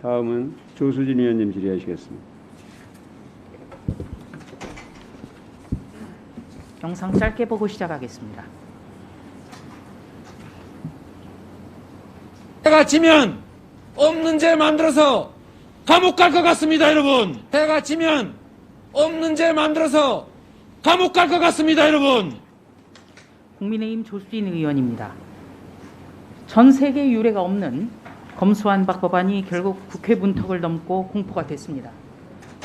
다음은 조수진 의원님 질의하시겠습니다. 영상 짧게 보고 시작하겠습니다. 해가 지면 없는 죄 만들어서 감옥 갈 것 같습니다, 여러분. 해가 지면 없는 죄 만들어서 감옥 갈 것 같습니다, 여러분. 국민의힘 조수진 의원입니다. 전 세계 유례가 없는 검수완박 법안이 결국 국회 문턱을 넘고 공포가 됐습니다.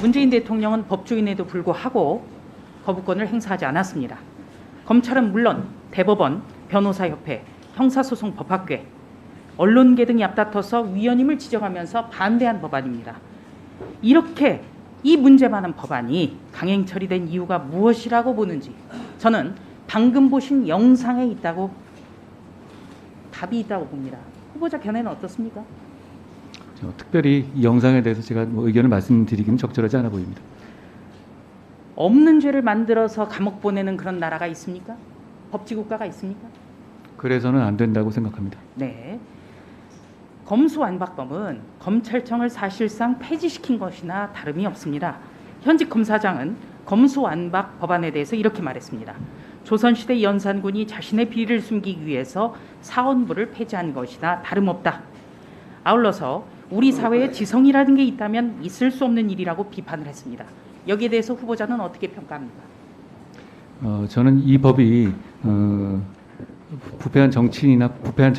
문재인 대통령은 법조인에도 불구하고 거부권을 행사하지 않았습니다. 검찰은 물론 대법원, 변호사협회, 형사소송법학회, 언론계 등이 앞다퉈서 위헌임을 지적하면서 반대한 법안입니다. 이렇게 이 문제 많은 법안이 강행 처리된 이유가 무엇이라고 보는지 저는 방금 보신 영상에 있다고 답이 있다고 봅니다. 후보자 견해는 어떻습니까? 특별히 이 영상에 대해서 제가 의견을 말씀드리기는 적절하지 않아 보입니다. 없는 죄를 만들어서 감옥 보내는 그런 나라가 있습니까? 법치국가가 있습니까? 그래서는 안 된다고 생각합니다. 네. 검수완박범은 검찰청을 사실상 폐지시킨 것이나 다름이 없습니다. 현직 검사장은 검수완박 법안에 대해서 이렇게 말했습니다. 조선시대 연산군이 자신의 비리를 숨기기 위해서 사원부를 폐지한 것이나 다름없다. 아울러서 우리 사회에 지성이라는 게 있다면 있을 수 없는 일이라고 비판을 했습니다. 여기에 대해서 후보자는 어떻게 평가합니까? 저는 이 법이 부패한 정치인이나 부패한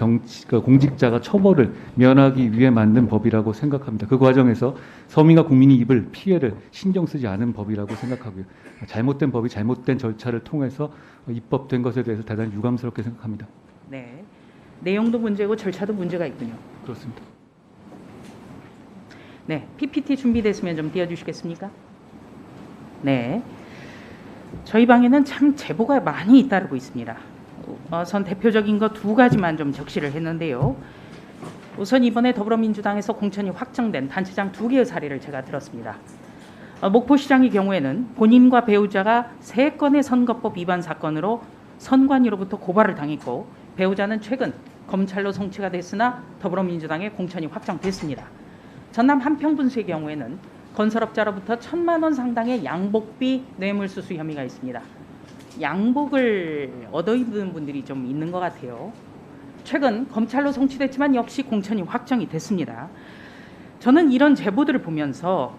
공직자가 처벌을 면하기 위해 만든 법이라고 생각합니다. 그 과정에서 서민과 국민이 입을 피해를 신경 쓰지 않은 법이라고 생각하고요. 잘못된 법이 잘못된 절차를 통해서 입법된 것에 대해서 대단히 유감스럽게 생각합니다. 네, 내용도 문제고 절차도 문제가 있군요. 그렇습니다. 네, PPT 준비됐으면 좀 띄워주시겠습니까? 네, 저희 방에는 참 제보가 많이 잇따르고 있습니다. 우선 대표적인 거 두 가지만 좀 적시를 했는데요. 우선 이번에 더불어민주당에서 공천이 확정된 단체장 2개의 사례를 제가 들었습니다. 목포시장의 경우에는 본인과 배우자가 3건의 선거법 위반 사건으로 선관위로부터 고발을 당했고 배우자는 최근 검찰로 송치가 됐으나 더불어민주당에 공천이 확정됐습니다. 전남 한평분수의 경우에는 건설업자로부터 1,000만 원 상당의 양복비 뇌물수수 혐의가 있습니다. 양복을 얻어입는 분들이 좀 있는 것 같아요. 최근 검찰로 송치됐지만 역시 공천이 확정이 됐습니다. 저는 이런 제보들을 보면서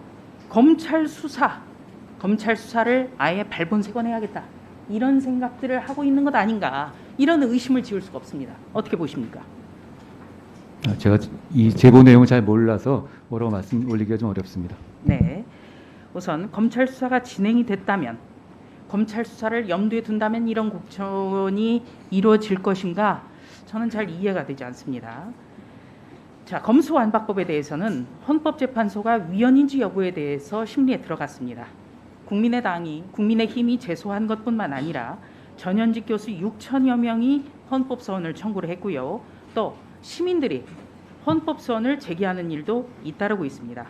검찰 수사를 아예 발본색원해야겠다 이런 생각들을 하고 있는 것 아닌가 이런 의심을 지울 수가 없습니다. 어떻게 보십니까? 제가 이 제보 내용을 잘 몰라서 뭐라고 말씀 올리기가 좀 어렵습니다. 네, 우선 검찰 수사가 진행이 됐다면 검찰 수사를 염두에 둔다면 이런 공천이 이루어질 것인가 저는 잘 이해가 되지 않습니다. 자, 검수완박법에 대해서는 헌법재판소가 위헌인지 여부에 대해서 심리에 들어갔습니다. 국민의힘이 제소한 것뿐만 아니라 전현직 교수 6천여 명이 헌법소원을 청구를 했고요. 또 시민들이 헌법소원을 제기하는 일도 잇따르고 있습니다.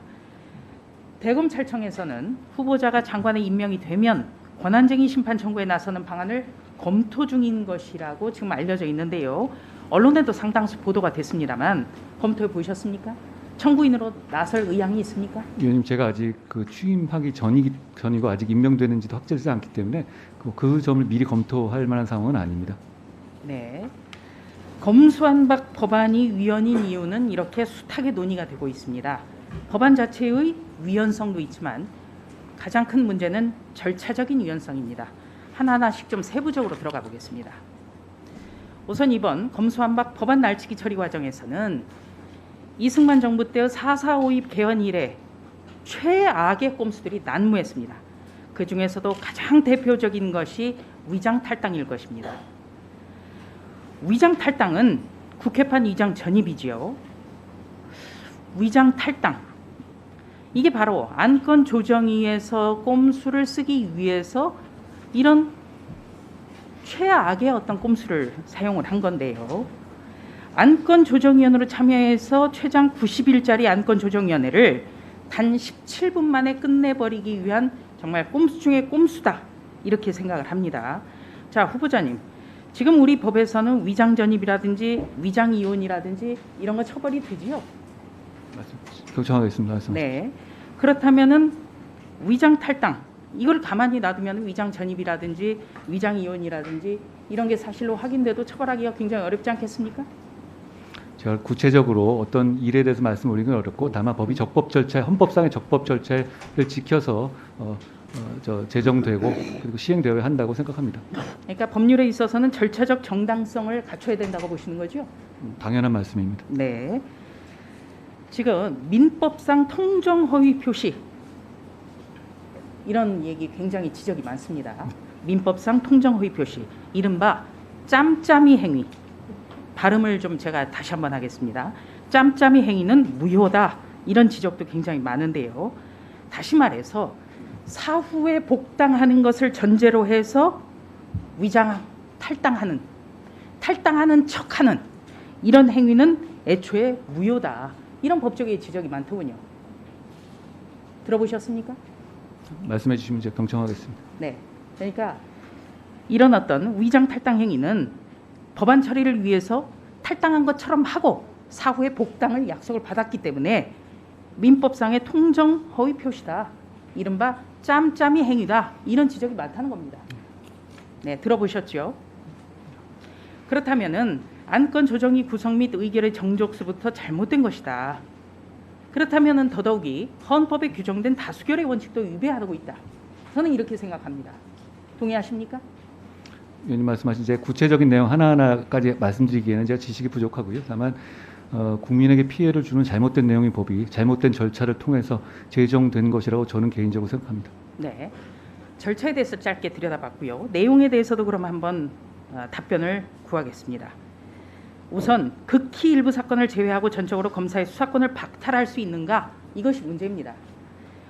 대검찰청에서는 후보자가 장관에 임명이 되면 권한쟁의 심판 청구에 나서는 방안을 검토 중인 것이라고 지금 알려져 있는데요. 언론에도 상당수 보도가 됐습니다만 검토해 보셨습니까? 청구인으로 나설 의향이 있습니까? 위원님, 제가 아직 취임하기 전이고 아직 임명되는지도 확정되지 않기 때문에 그 점을 미리 검토할 만한 상황은 아닙니다. 네. 검수완박 법안이 위헌인 이유는 이렇게 숱하게 논의가 되고 있습니다. 법안 자체의 위헌성도 있지만 가장 큰 문제는 절차적인 위헌성입니다. 하나하나씩 좀 세부적으로 들어가 보겠습니다. 우선 이번 검수완박 법안 날치기 처리 과정에서는 이승만 정부 때의 4.4.5입 개헌 이래 최악의 꼼수들이 난무했습니다. 그중에서도 가장 대표적인 것이 위장탈당일 것입니다. 위장탈당은 국회판 위장 전입이지요. 위장탈당, 이게 바로 안건조정위에서 꼼수를 쓰기 위해서 이런 최악의 어떤 꼼수를 사용을 한 건데요. 안건조정위원으로 참여해서 최장 90일짜리 안건조정위원회를 단 17분 만에 끝내버리기 위한 정말 꼼수 중의 꼼수다 이렇게 생각을 합니다. 자, 후보자님, 지금 우리 법에서는 위장전입이라든지 위장이혼이라든지 이런 거 처벌이 되지요? 맞습니다. 경청하겠습니다. 말씀하십시오. 네. 그렇다면은 위장 탈당 이걸 가만히 놔두면 위장 전입이라든지 위장 이혼이라든지 이런 게 사실로 확인돼도 처벌하기가 굉장히 어렵지 않겠습니까? 제가 구체적으로 어떤 일에 대해서 말씀드리긴 어렵고 다만 법이 적법 절차, 헌법상의 적법 절차를 지켜서 제정되고 그리고 시행되어야 한다고 생각합니다. 그러니까 법률에 있어서는 절차적 정당성을 갖춰야 된다고 보시는 거죠? 당연한 말씀입니다. 네. 지금 민법상 통정 허위 표시 이런 얘기 굉장히 지적이 많습니다. 민법상 통정 허위 표시 이른바 짬짬이 행위 발음을 좀 제가 다시 한번 하겠습니다. 짬짬이 행위는 무효다 이런 지적도 굉장히 많은데요. 다시 말해서 사후에 복당하는 것을 전제로 해서 위장 탈당하는 척하는 이런 행위는 애초에 무효다 이런 법적의 지적이 많더군요. 들어보셨습니까? 말씀해 주시면 제가 경청하겠습니다. 네. 그러니까 이런 어떤 위장 탈당 행위는 법안 처리를 위해서 탈당한 것처럼 하고 사후에 복당을 약속을 받았기 때문에 민법상의 통정 허위 표시다. 이른바 짬짬이 행위다. 이런 지적이 많다는 겁니다. 네, 들어보셨죠? 그렇다면은 안건 조정이 구성 및 의결의 정족수부터 잘못된 것이다. 그렇다면은 더더욱이 헌법에 규정된 다수결의 원칙도 위배하고 있다. 저는 이렇게 생각합니다. 동의하십니까? 의원님 말씀하신 제 구체적인 내용 하나하나까지 말씀드리기에는 제가 지식이 부족하고요. 다만 국민에게 피해를 주는 잘못된 내용의 법이 잘못된 절차를 통해서 제정된 것이라고 저는 개인적으로 생각합니다. 네. 절차에 대해서 짧게 들여다봤고요. 내용에 대해서도 그럼 한번 답변을 구하겠습니다. 우선 극히 일부 사건을 제외하고 전적으로 검사의 수사권을 박탈할 수 있는가? 이것이 문제입니다.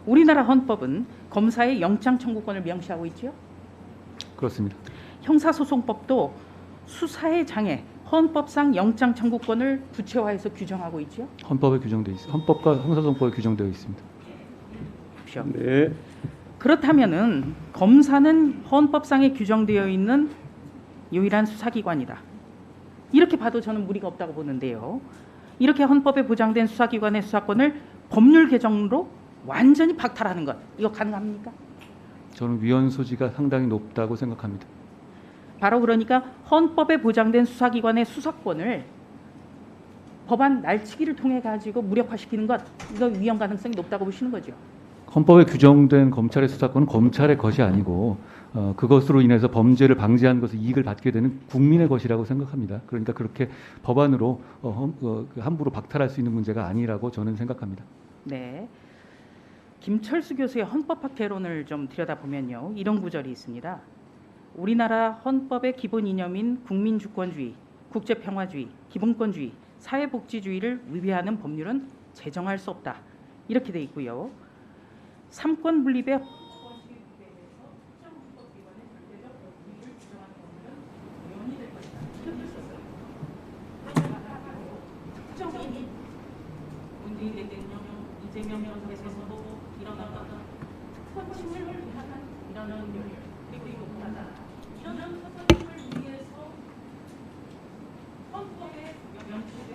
우리나라 헌법은 검사의 영장 청구권을 명시하고 있죠. 그렇습니다. 형사소송법도 수사의 장애, 헌법상 영장 청구권을 구체화해서 규정하고 있죠. 헌법에 규정되어 있습니다. 헌법과 형사소송법에 규정되어 있습니다. 그렇죠. 네. 그렇다면은 검사는 헌법상에 규정되어 있는 유일한 수사기관이다. 이렇게 봐도 저는 무리가 없다고 보는데요. 이렇게 헌법에 보장된 수사기관의 수사권을 법률 개정으로 완전히 박탈하는 것, 이거 가능합니까? 저는 위헌 소지가 상당히 높다고 생각합니다. 바로 그러니까 헌법에 보장된 수사기관의 수사권을 법안 날치기를 통해 가지고 무력화시키는 것, 이거 위헌 가능성이 높다고 보시는 거죠. 헌법에 규정된 검찰의 수사권은 검찰의 것이 아니고 그것으로 인해서 범죄를 방지하는 것을 이익을 받게 되는 국민의 것이라고 생각합니다. 그러니까 그렇게 법안으로 함부로 박탈할 수 있는 문제가 아니라고 저는 생각합니다. 네. 김철수 교수의 헌법학 개론을 좀 들여다보면요. 이런 구절이 있습니다. 우리나라 헌법의 기본 이념인 국민주권주의, 국제평화주의, 기본권주의, 사회복지주의를 위배하는 법률은 제정할 수 없다. 이렇게 돼 있고요. 삼권 분립의 문재인 대통령, 이재명 현석에서도 일어나던 특권침을 위한 이런 그리고 이것보다 이런 특권침을 위해서 헌법에 명시된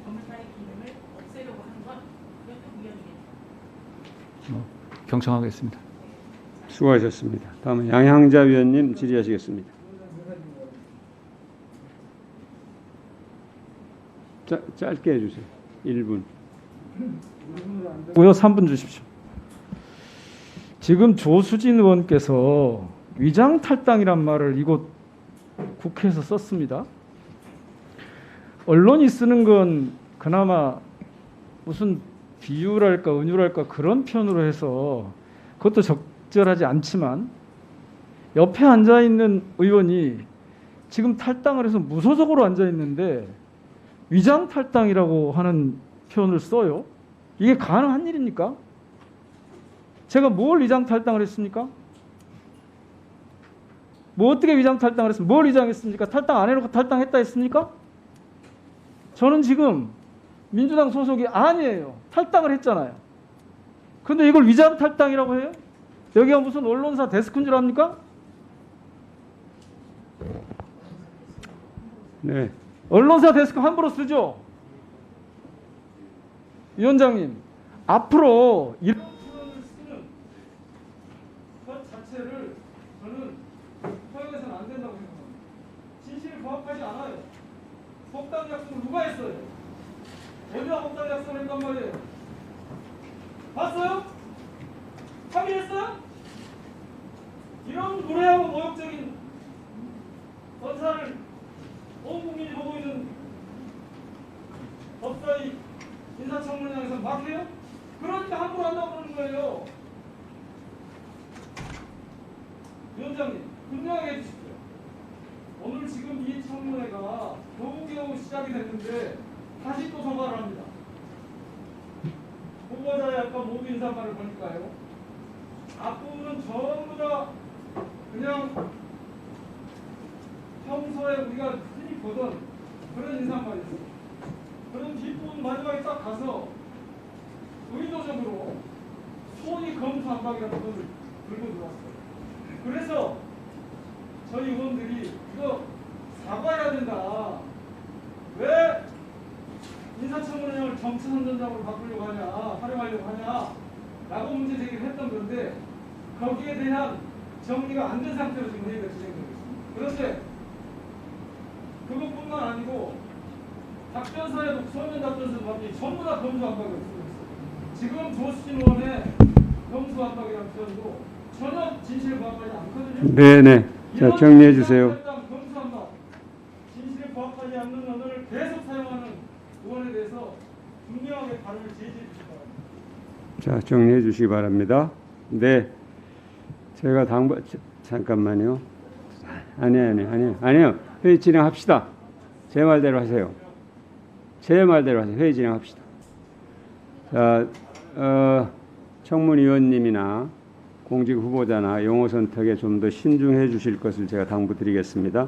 검사의 기능을 없애려고 하는 것 이것도 위헌이겠죠. 경청하겠습니다. 수고하셨습니다. 다음은 양향자 위원님 질의하시겠습니다. 짧게 해주세요. 1분. 고요 3분 주십시오. 지금 조수진 의원께서 위장 탈당이란 말을 이곳 국회에서 썼습니다. 언론이 쓰는 건 그나마 무슨 비유랄까 은유랄까 그런 표현으로 해서 그것도 적절하지 않지만 옆에 앉아있는 의원이 지금 탈당을 해서 무소속으로 앉아있는데 위장 탈당이라고 하는 표현을 써요. 이게 가능한 일입니까? 제가 뭘 위장 탈당을 했습니까? 뭐 어떻게 위장 탈당을 했습니까? 뭘 위장했습니까? 탈당 안 해놓고 탈당했다 했습니까? 저는 지금 민주당 소속이 아니에요. 탈당을 했잖아요. 근데 이걸 위장 탈당이라고 해요? 여기가 무슨 언론사 데스크인 줄 압니까? 네. 언론사 데스크 함부로 쓰죠? 위원장님, 앞으로 이런 표현을 쓰는 것 자체를 저는 허용해서는 안 된다고 생각합니다. 진실에 부합하지 않아요. 법당 약속을 누가 했어요? 어디다 법당 약속을 했단 말이에요? 봤어요? 확인했어요? 이런 무례하고 모욕적인 언사를 온 국민이 보고 있는 법사위 인사청문회에서 막 해요? 그러니까 함부로 한다고 그러는 거예요. 위원장님, 분명하게 해주십시오. 오늘 지금 이 청문회가 겨우겨우 시작이 됐는데 다시 또 서가를 합니다. 후보자의 아까 모두 인사말을 보니까요. 앞부분은 전부 다 그냥 평소에 우리가 흔히 보던 그런 인사말이었어요. 그런 뒷부분 마지막에 딱 가서 의도적으로 소위 검수한박이라는 것을 들고 들어왔어요. 그래서 저희 의원들이 이거 사과해야 된다. 왜 인사청문회를 정치선전장으로 바꾸려고 하냐, 활용하려고 하냐 라고 문제 제기를 했던 건데 거기에 대한 정리가 안 된 상태로 지금 회의가 진행되고 있습니다. 그런데 그것뿐만 아니고 답변서에도 서면 답변서도 봤더니 전부 다 검수한박을 쓰고 있어요. 지금 조수진 의원의 검수한박이라는 표현도 전혀 진실에 부합하지 않거든요. 네네. 자, 정리해 주세요. 검수한박, 진실에 부합하지 않는 언어를 계속 사용하는 의원에 대해서 분명하게 발언을 제지해 주시기 바랍니다. 자, 정리해 주시기 바랍니다. 네. 제가 잠깐만요. 아니요. 회의 진행합시다. 제 말대로 하세요. 회의 진행합시다. 자, 청문위원님이나 공직 후보자나 용어 선택에 좀 더 신중해 주실 것을 제가 당부드리겠습니다.